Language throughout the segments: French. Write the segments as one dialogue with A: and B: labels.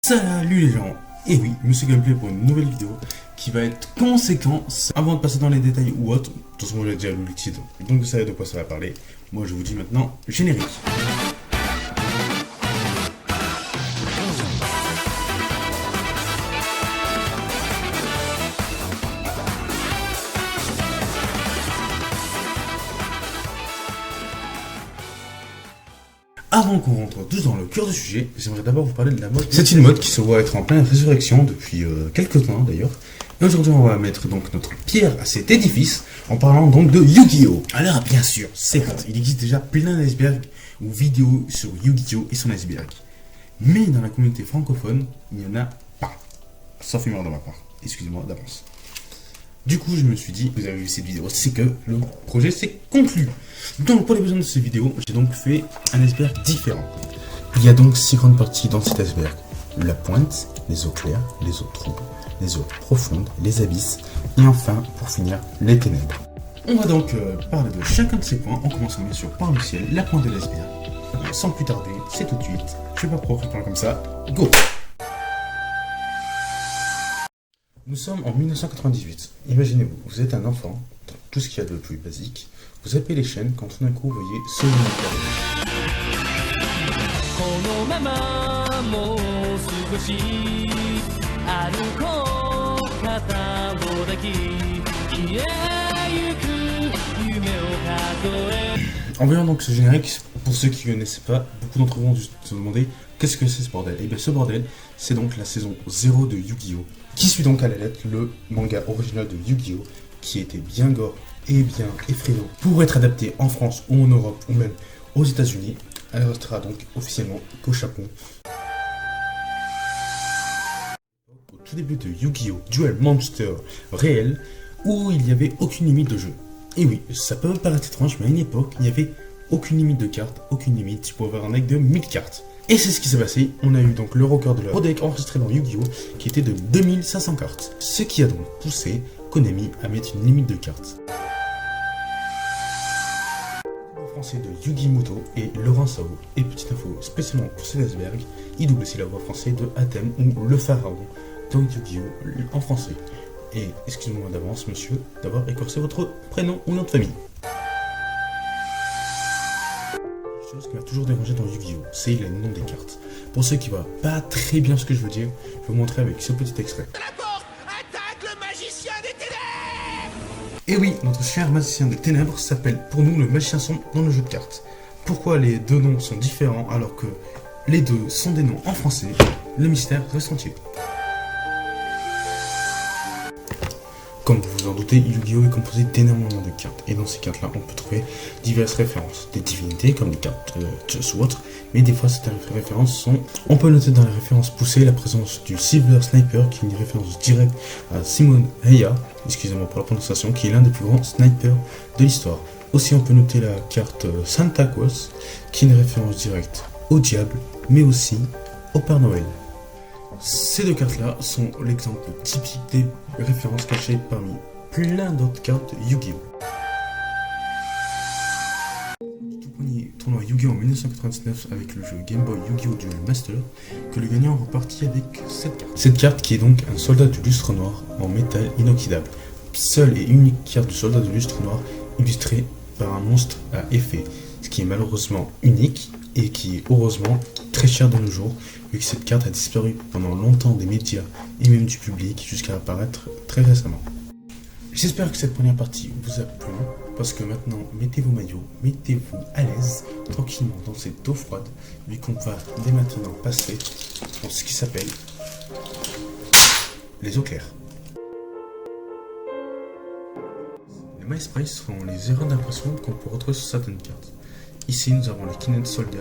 A: Salut les gens. Et oui, Monsieur Gameplay pour une nouvelle vidéo qui va être conséquence. Avant de passer dans les détails ou autre, de toute façon j'ai déjà lu le titre, donc vous savez de quoi ça va parler. Moi je vous dis maintenant, générique. Avant qu'on rentre tous dans le cœur du sujet, j'aimerais d'abord vous parler de la mode. C'est une mode qui se voit être en pleine résurrection depuis quelques temps d'ailleurs. Et aujourd'hui on va mettre donc notre pierre à cet édifice en parlant donc de Yu-Gi-Oh! Alors bien sûr, certes, il existe déjà plein d'icebergs ou vidéos sur Yu-Gi-Oh! Et son iceberg. Mais dans la communauté francophone, il n'y en a pas. Sauf humeur de ma part, excusez-moi d'avance. Du coup, je me suis dit, vous avez vu cette vidéo, c'est que le projet s'est conclu. Donc, pour les besoins de cette vidéo, j'ai donc fait un iceberg différent. Il y a donc 6 grandes parties dans cet iceberg. La pointe, les eaux claires, les eaux troubles, les eaux profondes, les abysses, et enfin, pour finir, les ténèbres. On va donc parler de chacun de ces points, en commençant bien sûr par le ciel, la pointe de l'iceberg. Sans plus tarder, c'est tout de suite. Je vais pas pouvoir répondre comme ça. Go! Nous sommes en 1998. Imaginez-vous, vous êtes un enfant, dans tout ce qu'il y a de plus basique. Vous zappez les chaînes quand tout d'un coup vous voyez ce En voyant donc ce générique, pour ceux qui ne connaissaient pas, beaucoup d'entre vous ont dû se demander qu'est-ce que c'est ce bordel. Et bien ce bordel, c'est donc la saison 0 de Yu-Gi-Oh! Qui suit donc à la lettre le manga original de Yu-Gi-Oh! Qui était bien gore et bien effrayant pour être adapté en France ou en Europe ou même aux États-Unis. Elle restera donc officiellement qu'au Japon. Au tout début de Yu-Gi-Oh! Duel Monster réel, où il n'y avait aucune limite de jeu. Et oui, ça peut paraître étrange, mais à une époque, il n'y avait aucune limite de cartes, aucune limite, tu pouvais avoir un deck de 1000 cartes. Et c'est ce qui s'est passé, on a eu donc le record de leur deck enregistré dans Yu-Gi-Oh! Qui était de 2500 cartes. Ce qui a donc poussé Konami à mettre une limite de cartes. Le français de Yugi Muto et Laurent Sao. Et petite info spécialement pour cet iceberg, il double aussi la voix française de Atem ou le pharaon dans Yu-Gi-Oh! En français. Et excusez-moi d'avance, monsieur, d'avoir écorcé votre prénom ou nom de famille. Chose qui m'a toujours dérangé dans Yu-Gi-Oh! C'est le nom des cartes. Pour ceux qui voient pas très bien ce que je veux dire, je vais vous montrer avec ce petit extrait.
B: Attaque le magicien des ténèbres!
A: Et oui, notre cher magicien des ténèbres s'appelle pour nous le magicien sombre dans le jeu de cartes. Pourquoi les deux noms sont différents alors que les deux sont des noms en français? Le mystère reste entier. Comme vous vous en doutez, Yu-Gi-Oh! Est composé d'énormément de cartes, et dans ces cartes-là, on peut trouver diverses références. Des divinités, comme les cartes Chess ou autres, mais des fois, certaines références sont... On peut noter dans les références poussées la présence du Silver Sniper, qui est une référence directe à Simon Heya, excusez-moi pour la prononciation, qui est l'un des plus grands snipers de l'histoire. Aussi, on peut noter la carte Santa Claus, qui est une référence directe au diable, mais aussi au Père Noël. Ces deux cartes-là sont l'exemple typique des références cachées parmi plein d'autres cartes Yu-Gi-Oh! Du tout premier tournoi Yu-Gi-Oh! En 1999 avec le jeu Game Boy Yu-Gi-Oh! Duel Master, que le gagnant repartit avec cette carte. Cette carte qui est donc un soldat du lustre noir en métal inoxydable. Seule et unique carte du soldat du lustre noir illustrée par un monstre à effet, ce qui est malheureusement unique et qui est heureusement très cher de nos jours, vu que cette carte a disparu pendant longtemps des médias et même du public jusqu'à apparaître très récemment. J'espère que cette première partie vous a plu, parce que maintenant, mettez vos maillots, mettez-vous à l'aise, tranquillement dans cette eau froide, vu qu'on va dès maintenant passer dans ce qui s'appelle les eaux claires. Les My Sprites sont les erreurs d'impression qu'on peut retrouver sur certaines cartes. Ici, nous avons les Kinetic Soldier.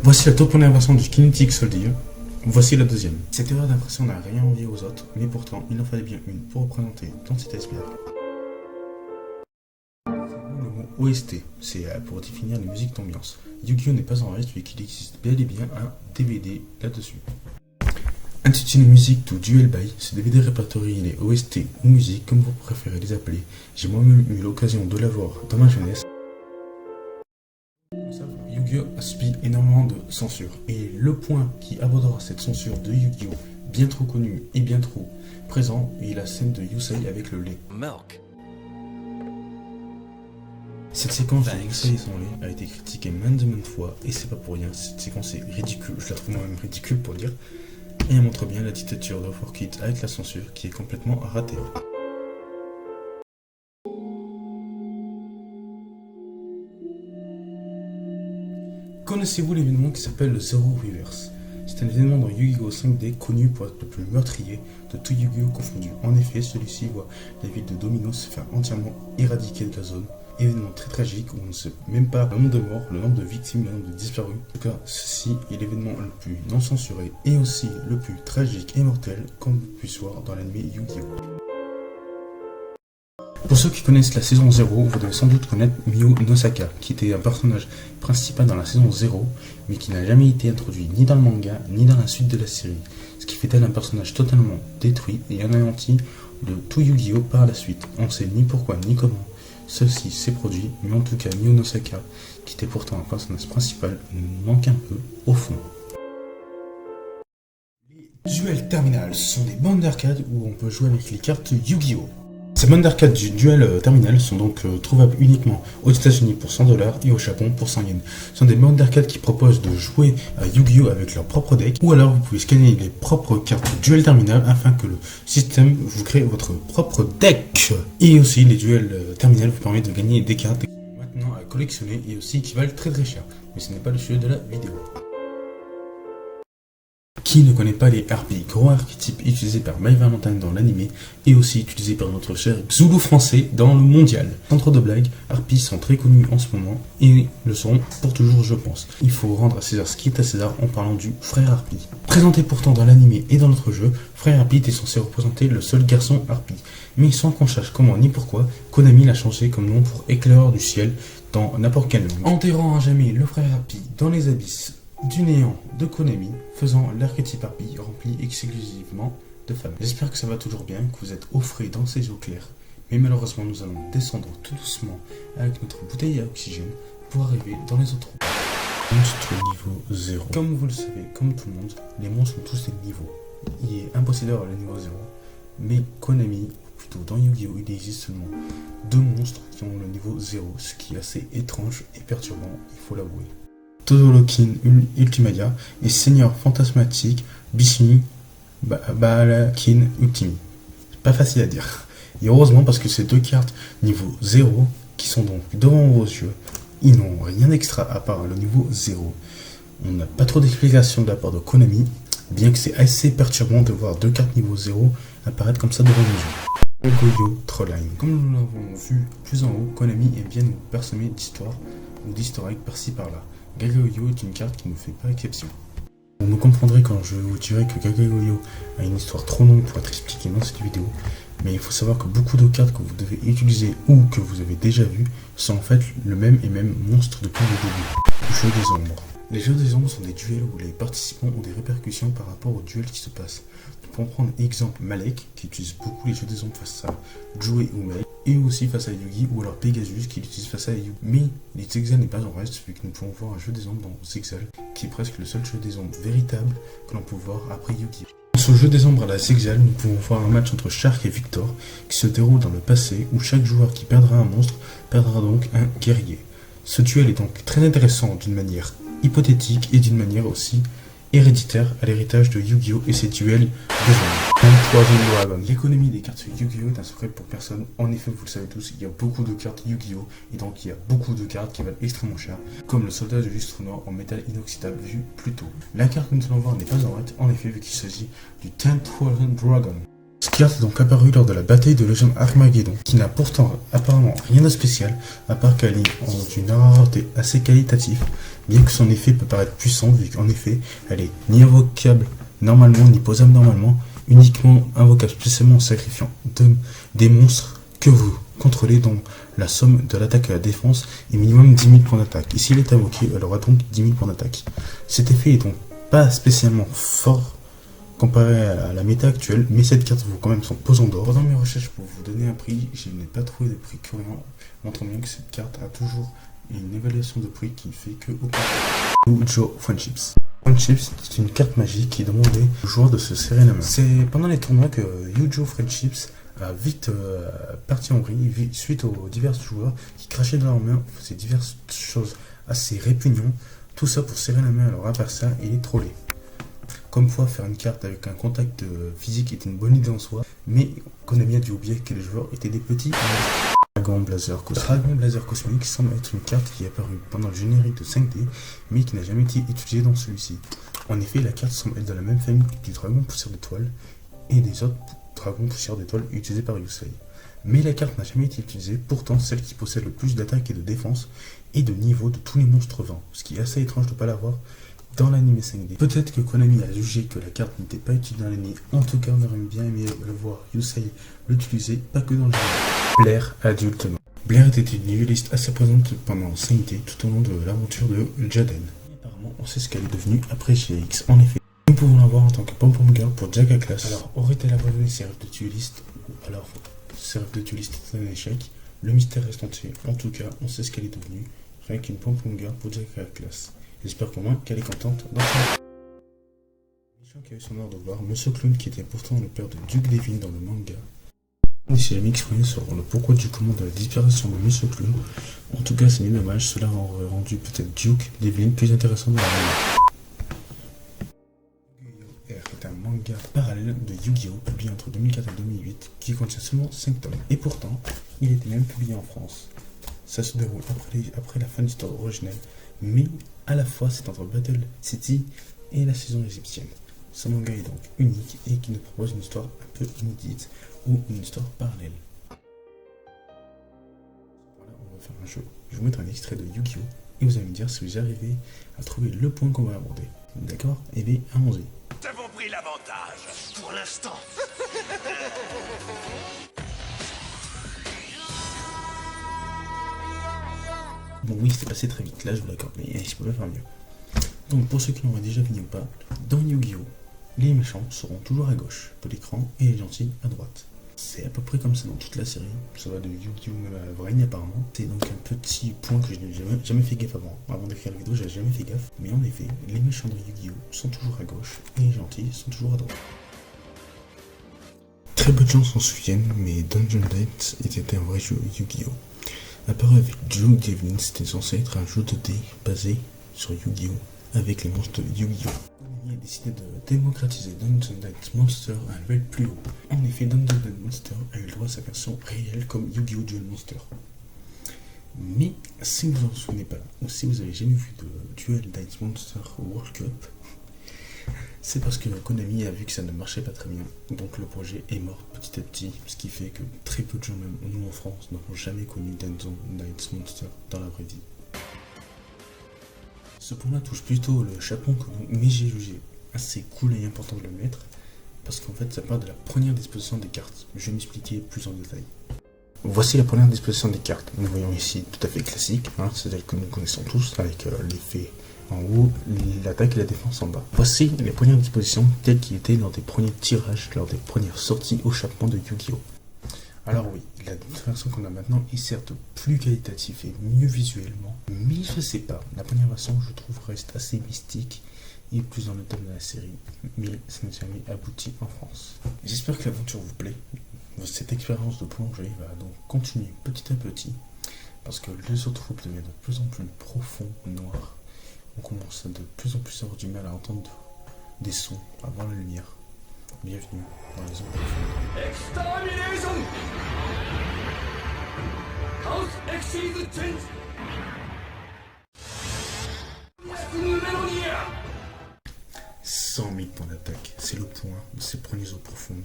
A: Voici la toute première version du Kinetic Soldier. Voici la deuxième. Cette erreur d'impression n'a rien envié aux autres, mais pourtant, il en fallait bien une pour représenter dans cet iceberg. Le mot OST, c'est pour définir les musiques d'ambiance. Yu-Gi-Oh! N'est pas en reste, vu qu'il existe bel et bien un DVD là-dessus. Intitulé Musique to Duel By, ce DVD répertorie les OST ou musiques, comme vous préférez les appeler. J'ai moi-même eu l'occasion de l'avoir dans ma jeunesse. Yu-Gi-Oh a subi énormément de censure. Et le point qui abordera cette censure de Yu-Gi-Oh, bien trop connu et bien trop présent, est la scène de Yusei avec le lait.
C: Milk.
A: Cette séquence de Yusei et son lait a été critiquée maintes fois, et c'est pas pour rien, cette séquence est ridicule, je la trouve moi-même ridicule pour dire, et elle montre bien la dictature de 4Kids avec la censure qui est complètement ratée. Connaissez-vous l'événement qui s'appelle le Zero Reverse? C'est un événement dans Yu-Gi-Oh 5D connu pour être le plus meurtrier de tout Yu-Gi-Oh confondu. En effet, celui-ci voit la ville de Domino se faire entièrement éradiquer de la zone. Événement très tragique où on ne sait même pas le nombre de morts, le nombre de victimes, le nombre de disparus. En tout cas, ceci est l'événement le plus non censuré et aussi le plus tragique et mortel qu'on puisse voir dans l'anime Yu-Gi-Oh! Pour ceux qui connaissent la saison 0, vous devez sans doute connaître Miyu Nosaka, qui était un personnage principal dans la saison 0, mais qui n'a jamais été introduit ni dans le manga, ni dans la suite de la série, ce qui fait d'elle un personnage totalement détruit et anéanti de tout Yu-Gi-Oh par la suite. On ne sait ni pourquoi ni comment ceci s'est produit, mais en tout cas Miyu Nosaka, qui était pourtant un personnage principal, nous manque un peu au fond. Les duels terminales sont des bandes d'arcade où on peut jouer avec les cartes Yu-Gi-Oh! Ces bandes d'arcade du duel terminal sont donc trouvables uniquement aux États-Unis pour 100$ et au Japon pour 100 yens. Ce sont des bandes d'arcade qui proposent de jouer à Yu-Gi-Oh avec leur propre deck, ou alors vous pouvez scanner les propres cartes duel terminal afin que le système vous crée votre propre deck. Et aussi les duels terminal vous permettent de gagner des cartes maintenant à collectionner et aussi qui valent très très cher. Mais ce n'est pas le sujet de la vidéo. Qui ne connaît pas les harpies, gros archétypes utilisés par My Valentine dans l'anime et aussi utilisés par notre cher Xulu français dans le mondial. Sans trop de blagues, harpies sont très connus en ce moment et le seront pour toujours je pense. Il faut rendre à César ce qui est à César en parlant du frère harpie. Présenté pourtant dans l'anime et dans notre jeu, frère harpie était censé représenter le seul garçon harpie. Mais sans qu'on sache comment ni pourquoi, Konami l'a changé comme nom pour éclaireur du ciel dans n'importe quelle langue. Enterrant à jamais le frère harpie dans les abysses du néant de Konami, faisant l'archétype harpie rempli exclusivement de femmes. J'espère que ça va toujours bien, que vous êtes au frais dans ces eaux claires, mais malheureusement nous allons descendre tout doucement avec notre bouteille à oxygène pour arriver dans les autres trous. Monstre niveau 0. Comme vous le savez, comme tout le monde, les monstres ont tous des niveaux. Il est impossible d'avoir le niveau 0, mais Konami, ou plutôt dans Yu-Gi-Oh, il existe seulement 2 monstres qui ont le niveau 0, ce qui est assez étrange et perturbant, il faut l'avouer. Todorokin Ultimadia et Seigneur Fantasmatique Bishimi Baalakin Ultimi. C'est pas facile à dire. Et heureusement parce que ces 2 cartes niveau 0 qui sont donc devant vos yeux, ils n'ont rien d'extra à part le niveau 0. On n'a pas trop d'explications de la part de Konami, bien que c'est assez perturbant de voir 2 cartes niveau 0 apparaître comme ça devant nos yeux. Goyo Trollline. Comme nous l'avons vu plus en haut, Konami aime bien nous parsemer d'histoires ou d'historiques par-ci par-là. Gaga-Yo est une carte qui ne fait pas exception. Vous me comprendrez quand je vous dirai que Gaga-Yo a une histoire trop longue pour être expliquée dans cette vidéo, mais il faut savoir que beaucoup de cartes que vous devez utiliser ou que vous avez déjà vues sont en fait le même et même monstre depuis le début. Le jeu des ombres. Les jeux des ombres sont des duels où les participants ont des répercussions par rapport aux duels qui se passent. Nous pouvons prendre exemple Malek qui utilise beaucoup les jeux des ombres face à Joey ou Mei, et aussi face à Yugi ou alors Pegasus qui l'utilise face à Yu. Mais les Zexal n'est pas en reste vu que nous pouvons voir un jeu des ombres dans Zexal qui est presque le seul jeu des ombres véritable que l'on peut voir après Yugi. Dans ce jeu des ombres à la Zexal, nous pouvons voir un match entre Shark et Victor qui se déroule dans le passé où chaque joueur qui perdra un monstre perdra donc un guerrier. Ce duel est donc très intéressant d'une manière hypothétique et d'une manière aussi héréditaire à l'héritage de Yu-Gi-Oh et ses duels de genre. L'économie des cartes Yu-Gi-Oh est un secret pour personne. En effet, vous le savez tous, il y a beaucoup de cartes Yu-Gi-Oh et donc il y a beaucoup de cartes qui valent extrêmement cher, comme le soldat de lustre noir en métal inoxydable vu plus tôt. La carte que nous allons voir n'est pas en rate, en effet, vu qu'il s'agit du 10,000 Dragon. Cette carte est donc apparue lors de la bataille de Legend Armageddon, qui n'a pourtant apparemment rien de spécial, à part qu'elle est d'une rareté assez qualitative, bien que son effet peut paraître puissant, vu qu'en effet, elle est ni invocable normalement, ni posable normalement, uniquement invocable spécialement en sacrifiant des monstres que vous contrôlez, dont la somme de l'attaque et la défense est minimum 10 000 points d'attaque. Et si elle est invoquée, elle aura donc 10 000 points d'attaque. Cet effet est donc pas spécialement fort comparé à la méta actuelle, mais cette carte vaut quand même son pesant d'or. Pendant mes recherches pour vous donner un prix, je n'ai pas trouvé de prix cohérent, montrant bien que cette carte a toujours et une évaluation de prix qui fait que Yu-Gi-Oh! Friendships. Friendships, c'est une carte magique qui demandait aux joueurs de se serrer la main. C'est pendant les tournois que Yu-Gi-Oh! Friendships a vite parti en vrille suite aux divers joueurs qui crachaient dans leurs mains, faisaient diverses choses assez répugnantes, tout ça pour serrer la main à leur adversaire et les troller. Comme quoi, faire une carte avec un contact physique est une bonne idée en soi, mais Konami a dû oublier que les joueurs étaient des petits. Dragon Blazer Cosmic. Dragon Blazer Cosmic semble être une carte qui est apparue pendant le générique de 5D, mais qui n'a jamais été utilisée dans celui-ci. En effet, la carte semble être dans la même famille du dragon poussière d'étoile et des autres dragons poussière d'étoile utilisés par Yusei. Mais la carte n'a jamais été utilisée, pourtant celle qui possède le plus d'attaque et de défense et de niveau de tous les monstres vents, ce qui est assez étrange de ne pas l'avoir dans l'anime 5D. Peut-être que Konami a jugé que la carte n'était pas utile dans l'anime, en tout cas on aurait bien aimé le voir Yusei l'utiliser, pas que dans le jeu. Blair Adulte. Blair était une nihiliste assez présente pendant 5D tout au long de l'aventure de Jaden. Apparemment on sait ce qu'elle est devenue après GX. En effet, nous pouvons la voir en tant que pom-pom girl pour Jaga Class. Alors aurait-elle abandonné ses rêves de dueliste, ou alors ses rêves de dueliste est un échec? Le mystère reste entier. En tout cas, on sait ce qu'elle est devenue, rien qu'une pom-pom girl pour Jaga Class. J'espère qu'au moins qu'elle est contente dans son... Méchant qui a eu son heure de gloire, Monsieur Clown qui était pourtant le père de Duke Devin dans le manga. On s'est jamais exprimé sur le pourquoi du comment de la disparition de Monsieur Clown. En tout cas, c'est bien dommage, cela aurait rendu peut-être Duke Devin plus intéressant dans la manga. Yu-Gi-Oh! Est un manga parallèle de Yu-Gi-Oh! Publié entre 2004 et 2008 qui contient seulement 5 tomes. Et pourtant, il était même publié en France. Ça se déroule après la fin de l'histoire originelle, mais à la fois c'est entre Battle City et la saison égyptienne. Ce manga est donc unique et qui nous propose une histoire un peu inédite ou une histoire parallèle. Voilà, on va faire un jeu. Je vais vous mettre un extrait de Yu-Gi-Oh! Et vous allez me dire si vous arrivez à trouver le point qu'on va aborder. D'accord? Eh bien, allons-y.
B: Nous avons pris l'avantage, pour l'instant.
A: Bon oui, c'est passé très vite, là je vous l'accorde, mais je peux pas faire mieux. Donc pour ceux qui l'auraient déjà vu ou pas, dans Yu-Gi-Oh! Les méchants seront toujours à gauche de l'écran et les gentils à droite. C'est à peu près comme ça dans toute la série, ça va de Yu-Gi-Oh! Vrain apparemment. C'est donc un petit point que je n'ai jamais fait gaffe avant d'écrire la vidéo, j'avais jamais fait gaffe. Mais en effet, les méchants de Yu-Gi-Oh! Sont toujours à gauche et les gentils sont toujours à droite. Très peu de gens s'en souviennent, mais Dungeon Knights était un vrai jeu Yu-Gi-Oh! Apparu avec Duke Devin, c'était censé être un jeu de dés basé sur Yu-Gi-Oh! Avec les monstres de Yu-Gi-Oh! Konami a décidé de démocratiser Dungeon Knights Monster à un level plus haut. En effet, Dungeon Knights Monster a eu le droit à sa version réelle comme Yu-Gi-Oh! Duel Monster. Mais si vous en souvenez pas, ou si vous avez jamais vu de Duel Knights Monster World Cup, c'est parce que Konami a vu que ça ne marchait pas très bien. Donc le projet est mort petit à petit, ce qui fait que très peu de gens, même nous en France, n'auront jamais connu Dungeon Knights Monster dans la vraie vie. Ce point-là touche plutôt le Japon, mais j'ai jugé assez cool et important de le mettre, parce qu'en fait ça part de la première disposition des cartes. Je vais m'expliquer plus en détail. Voici la première disposition des cartes. Nous voyons ici tout à fait classique, c'est celle que nous connaissons tous, avec l'effet en haut, l'attaque et la défense en bas. Voici les premières dispositions telles qu'ils étaient lors des premiers tirages, lors des premières sorties au Japon de Yu-Gi-Oh! Alors oui, la version qu'on a maintenant est certes plus qualitative et mieux visuellement, mais je sais pas, la première version je trouve reste assez mystique et plus dans le thème de la série, mais ça n'a jamais abouti en France. J'espère que l'aventure vous plaît. Cette expérience de plongée va donc continuer petit à petit, parce que les autres groupes deviennent de plus en plus profonds, noirs. On commence à de plus en plus avoir du mal à entendre des sons, à voir la lumière. Bienvenue dans les zones profondes.
C: Extermination! Chaos exceeds
A: 100 000 points d'attaque, c'est le point de ces premières eaux profondes,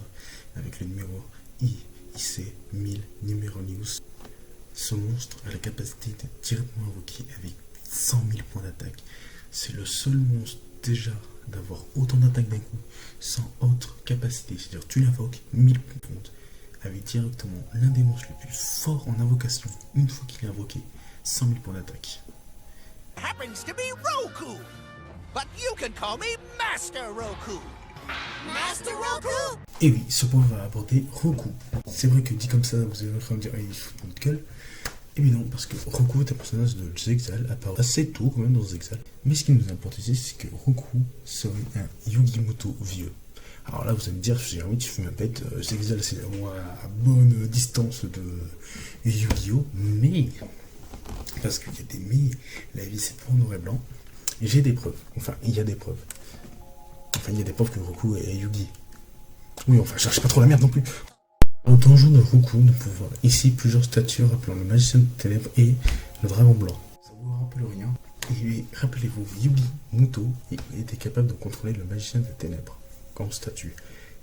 A: avec le numéro IC 1000 numéro news. Ce monstre a la capacité d'être directement invoqué avec 100 000 points d'attaque. C'est le seul monstre déjà d'avoir autant d'attaques d'un coup, sans autre capacité. C'est-à-dire tu l'invoques 1000 points avec directement l'un des monstres les plus forts en invocation. Une fois qu'il est invoqué, 100 000 points d'attaque.
B: Happens to be Roku, but you can call me Master Roku. Master Roku?
A: Et oui, ce point va aborder Roku. C'est vrai que dit comme ça, vous allez me dire, il fout de notre gueule. Et bien non, parce que Roku est un personnage de Zexal, apparaît assez tôt quand même dans Zexal. Mais ce qui nous importe ici, c'est que Roku serait un Yugimoto vieux. Alors là, vous allez me dire, j'ai envie de fumer ma bête, Zexal c'est moi à bonne distance de Yu-Gi-Oh! Mais, parce qu'il y a des mais, la vie c'est pas en noir et blanc, j'ai des preuves. Enfin, il y a des preuves. Enfin, il y a des preuves que Roku est Yugi. Oui, enfin, cherche pas trop la merde non plus. Au donjon de Roku, nous pouvons voir ici plusieurs statues rappelant le magicien de ténèbres et le dragon blanc. Ça vous rappelle rien. Et rappelez-vous, Yugi Muto était capable de contrôler le magicien des ténèbres comme statue.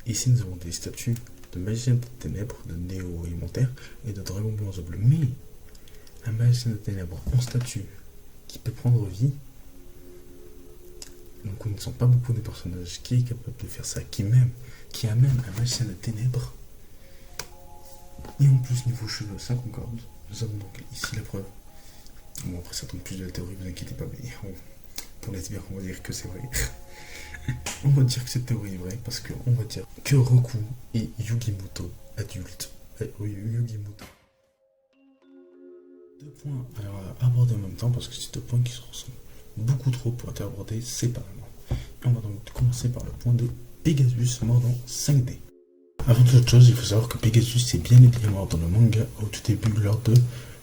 A: Ici, nous avons des statues de magicien des ténèbres, de néo-élémentaire et de dragon blanc bleu. Mais un magicien des ténèbres en statue qui peut prendre vie. Nous ne connaissons pas beaucoup de personnages qui est capable de faire ça, qui a même un magicien de ténèbres. Et en plus, niveau cheveux, ça concorde. Nous avons donc ici la preuve. Bon, après, ça tombe plus de la théorie, vous inquiétez pas, mais pour les bien, on va dire que c'est vrai. On va dire que cette théorie est vraie, parce qu'on va dire que Roku est Yugimoto adulte. Yugimoto. Deux points à aborder en même temps, parce que c'est deux points qui se ressemblent beaucoup trop pour être abordés séparément. On va donc commencer par le point de Pegasus mort dans 5D. Avant toute chose, il faut savoir que Pegasus est bien et bien mort dans le manga au tout début lors de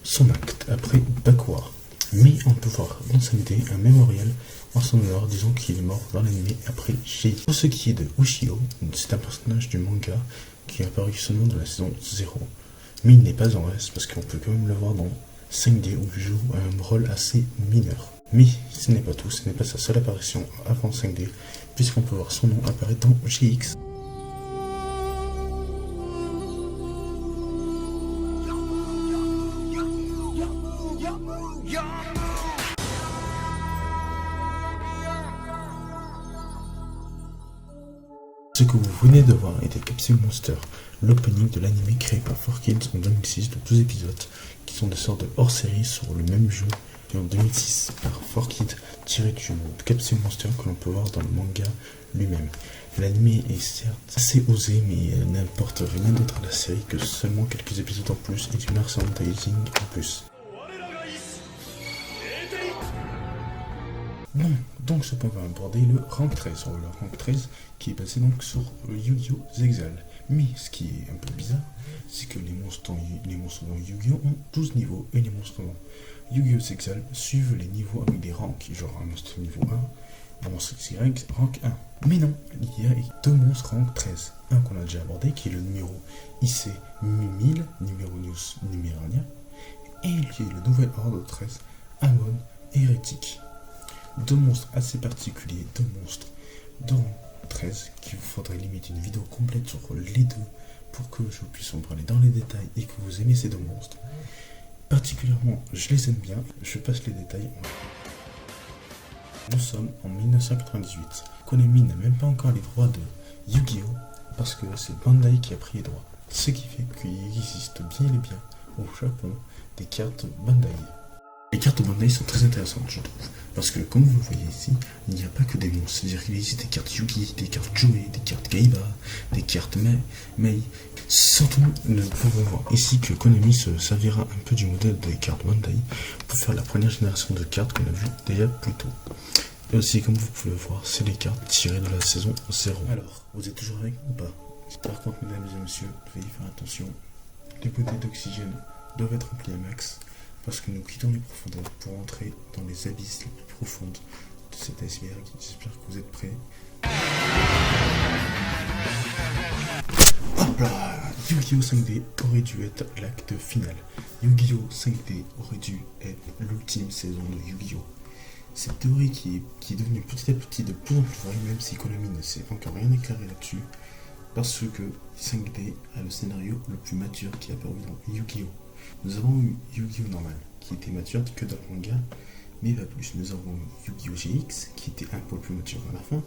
A: son acte, après Backwar. Mais on peut voir dans 5D un mémorial en son honneur disant qu'il est mort dans l'anime après G. Pour ce qui est de Ushio, c'est un personnage du manga qui est apparu seulement dans la saison 0. Mais il n'est pas en reste parce qu'on peut quand même le voir dans 5D où il joue un rôle assez mineur. Mais ce n'est pas tout, ce n'est pas sa seule apparition avant 5D, puisqu'on peut voir son nom apparaître dans GX. Ce que vous venez de voir était Capsule Monster, l'opening de l'anime créé par 4Kids en 2006 de 12 épisodes, qui sont des sortes de hors-série sur le même jeu en 2006 par 4Kids tiré du monde Capsule Monster que l'on peut voir dans le manga lui-même. L'anime est certes assez osé, mais n'apporte rien d'autre à la série que seulement quelques épisodes en plus et du merchandising en plus. Bon, donc ce point va aborder le rank 13, le rank 13 qui est basé donc sur Yu-Gi-Oh! Zexal. Mais ce qui est un peu bizarre, c'est que les monstres dans Yu-Gi-Oh! Ont 12 niveaux et les monstres dans Yu-Gi-Oh! Zexal suivent les niveaux avec des ranks, genre un monstre niveau 1, un monstre Y, rank 1. Mais non, il y a deux monstres rank 13. Un qu'on a déjà abordé qui est le numéro IC 1000, numéro news Numérania, et qui est le nouvel ordre 13, Amon Hérétique. Deux monstres assez particuliers, deux monstres dans 13, qu'il vous faudrait limite une vidéo complète sur les deux pour que je puisse en parler dans les détails et que vous aimez ces deux monstres. Particulièrement, je les aime bien, je passe les détails. Nous sommes en 1998. Konami n'a même pas encore les droits de Yu-Gi-Oh! Parce que c'est Bandai qui a pris les droits. Ce qui fait qu'il existe bien et bien au Japon des cartes Bandai. Les cartes Bandai sont très intéressantes, je trouve, parce que comme vous le voyez ici, il n'y a pas que des monstres, c'est-à-dire qu'il existe des cartes Yugi, des cartes Joey, des cartes Kaiba, des cartes Mei. Surtout, nous pouvons voir ici que Konami se servira un peu du modèle des cartes Bandai pour faire la première génération de cartes qu'on a vu déjà plus tôt. Et aussi, comme vous pouvez le voir, c'est les cartes tirées de la saison 0. Alors, vous êtes toujours avec nous ou pas? Par contre, mesdames et messieurs, veuillez faire attention, les bouteilles d'oxygène doivent être remplies à max, parce que nous quittons les profondeurs pour entrer dans les abysses les plus profondes de cet iceberg. J'espère que vous êtes prêts. Hop là! Yu-Gi-Oh! 5D aurait dû être l'acte final. Yu-Gi-Oh! 5D aurait dû être l'ultime saison de Yu-Gi-Oh! Cette théorie qui est devenue petit à petit de plus en plus vraie, même si Konami ne s'est encore rien déclaré là-dessus, parce que 5D a le scénario le plus mature qui est apparu dans Yu-Gi-Oh! Nous avons eu Yu-Gi-Oh! Normal, qui était mature que dans le manga, mais pas plus. Nous avons eu Yu-Gi-Oh! GX, qui était un peu plus mature à la fin,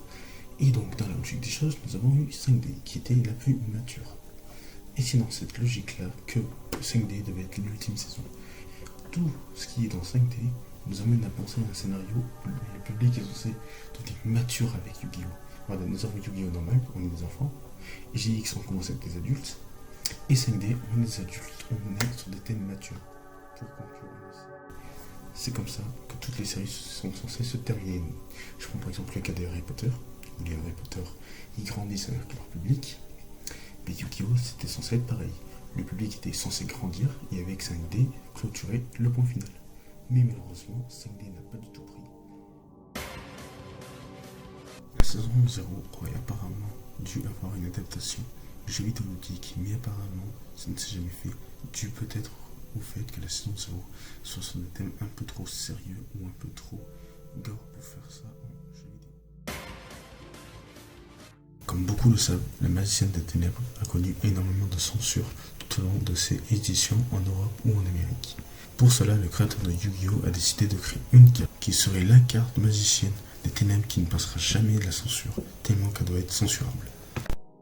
A: et donc dans la logique des choses, nous avons eu 5D, qui était la plus mature. Et c'est dans cette logique-là que 5D devait être l'ultime saison. Tout ce qui est dans 5D nous amène à penser à un scénario où le public est censé devenir mature avec Yu-Gi-Oh! Voilà, nous avons Yu-Gi-Oh! Normal, on est des enfants, et GX, on commence à être des adultes, et 5D, on est des adultes, on est sur des thèmes matures. pour concurrence. C'est comme ça que toutes les séries sont censées se terminer. Je prends par exemple le cas des Harry Potter, où les Harry Potter ils grandissent avec leur public. Mais Yu-Gi-Oh! C'était censé être pareil. Le public était censé grandir et avec 5D clôturer le point final. Mais malheureusement, 5D n'a pas du tout pris. La saison 0 aurait apparemment dû avoir une adaptation jeu vidéo ludique, mais apparemment ça ne s'est jamais fait, dû peut-être au fait que la saison 0 soit sur des thèmes un peu trop sérieux ou un peu trop gore pour faire ça en jeu vidéo. Comme beaucoup le savent, la Magicienne des Ténèbres a connu énormément de censure tout au long de ses éditions en Europe ou en Amérique. Pour cela, le créateur de Yu-Gi-Oh! A décidé de créer une carte qui serait la carte Magicienne des Ténèbres qui ne passera jamais de la censure, tellement qu'elle doit être censurable.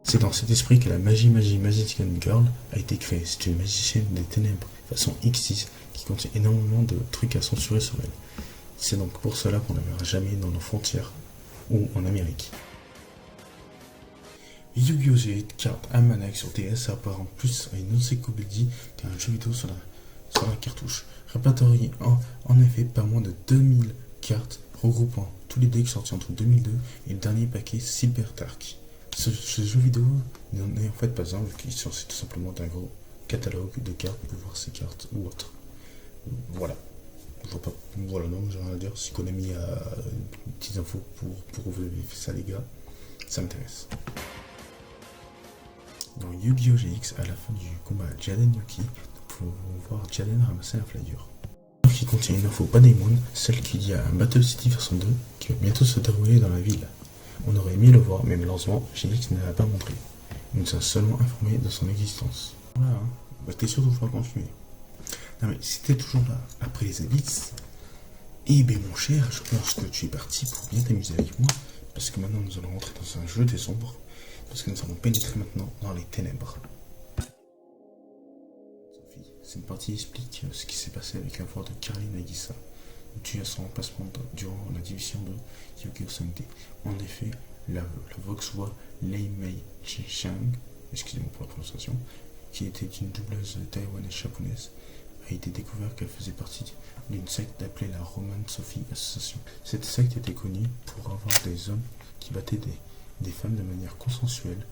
A: C'est dans cet esprit que la Magician Girl a été créée. C'est une magicienne des ténèbres, façon X6, qui contient énormément de trucs à censurer sur elle. C'est donc pour cela qu'on ne la verra jamais dans nos frontières ou en Amérique. Yu-Gi-Oh! G8 carte Almanac sur DS apparaît en plus à une encyclopédie qu'un jeu vidéo sur la cartouche. Répertorié en effet pas moins de 2000 cartes regroupant tous les decks sortis entre 2002 et le dernier paquet Silver Dark. Ce jeu vidéo n'en est en fait pas un, vu qu'il s'agit tout simplement d'un gros catalogue de cartes pour voir ces cartes ou autres. Voilà. Voilà, non, j'ai rien à dire. Si Konami a des petites infos pour vous fait ça, les gars, ça m'intéresse. Dans Yu-Gi-Oh! GX, à la fin du combat Jaden Yuki, nous pouvons voir Jaden ramasser un flyer qui contient une info pas des moindres, celle qu'il y a un Battle City version 2 qui va bientôt se dérouler dans la ville. On aurait aimé le voir, mais malheureusement, GX ne l'a pas montré. Il nous a seulement informé de son existence. Voilà, hein. Bah, t'es sûr de vouloir continuer. Non mais si t'es toujours là, après les abyss, eh ben mon cher, je pense que tu es parti pour bien t'amuser avec moi, parce que maintenant nous allons rentrer dans un jeu des ombres, parce que nous allons pénétrer maintenant dans les ténèbres. Sophie, cette partie explique ce qui s'est passé avec la voix de Carly Nagisa, dû à son remplacement durant la division de Yu-Gi-Oh! 5D. En effet, la voix Lei Mei Chang, excusez-moi pour la prononciation, qui était une doubleuse taïwanaise japonaise, a été découvert qu'elle faisait partie d'une secte appelée la Roman Sophie Association. Cette secte était connue pour avoir des hommes qui battaient des femmes de manière consensuelle,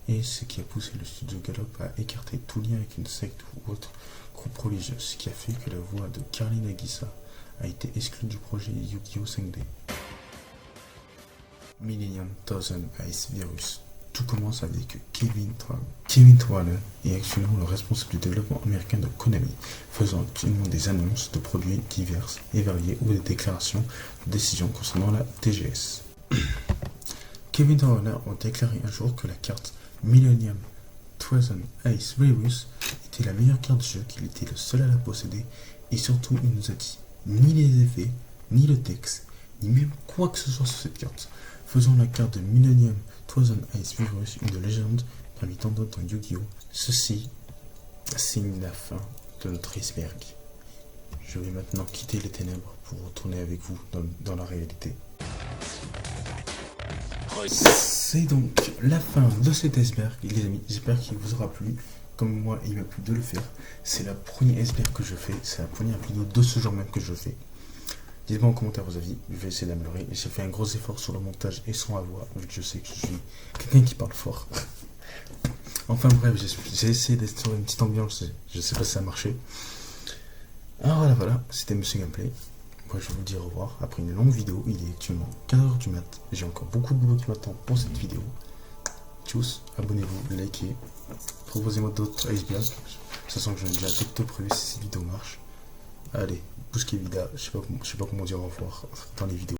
A: et ce qui a poussé le studio Gallop à écarter tout lien avec une secte ou autre groupe religieux, ce qui a fait que la voix de Carly Nagisa a été exclue du projet Yu-Gi-Oh! 5D. Millennium Thousand Ice Virus. Tout commence avec Kevin Twaller est actuellement le responsable du développement américain de Konami, faisant actuellement des annonces de produits divers et variés ou des déclarations de décisions concernant la TGS. Kevin Twaller a déclaré un jour que la carte Millennium Thousand Ice Virus était la meilleure carte de jeu, qu'il était le seul à la posséder, et surtout il nous a dit ni les effets, ni le texte, ni même quoi que ce soit sur cette carte, faisant la carte de Millennium Thousand Ice Virus une légende parmi tant d'autres dans Yu-Gi-Oh! Ceci signe la fin de notre iceberg. Je vais maintenant quitter les ténèbres pour retourner avec vous dans la réalité. C'est donc la fin de cet iceberg, les amis. J'espère qu'il vous aura plu. Comme moi, il m'a plu de le faire. C'est la première iceberg que je fais. C'est la première vidéo de ce genre même que je fais. Dites-moi en commentaire vos avis. Je vais essayer d'améliorer. J'ai fait un gros effort sur le montage et sur la voix, vu que je sais que je suis quelqu'un qui parle fort. Enfin bref, j'ai essayé d'être sur une petite ambiance. Je sais pas si ça a marché. Alors voilà, c'était Monsieur Gameplay. Moi je vais vous dire au revoir. Après une longue vidéo, il est actuellement 15h du mat. J'ai encore beaucoup de boulot qui m'attend pour cette vidéo. Tchuss, abonnez-vous, likez. Proposez-moi d'autres icebergs. Sachant que j'en ai déjà tout prévu si cette vidéo marche. Allez, pouce Kevida, je sais pas comment dire au revoir dans les vidéos.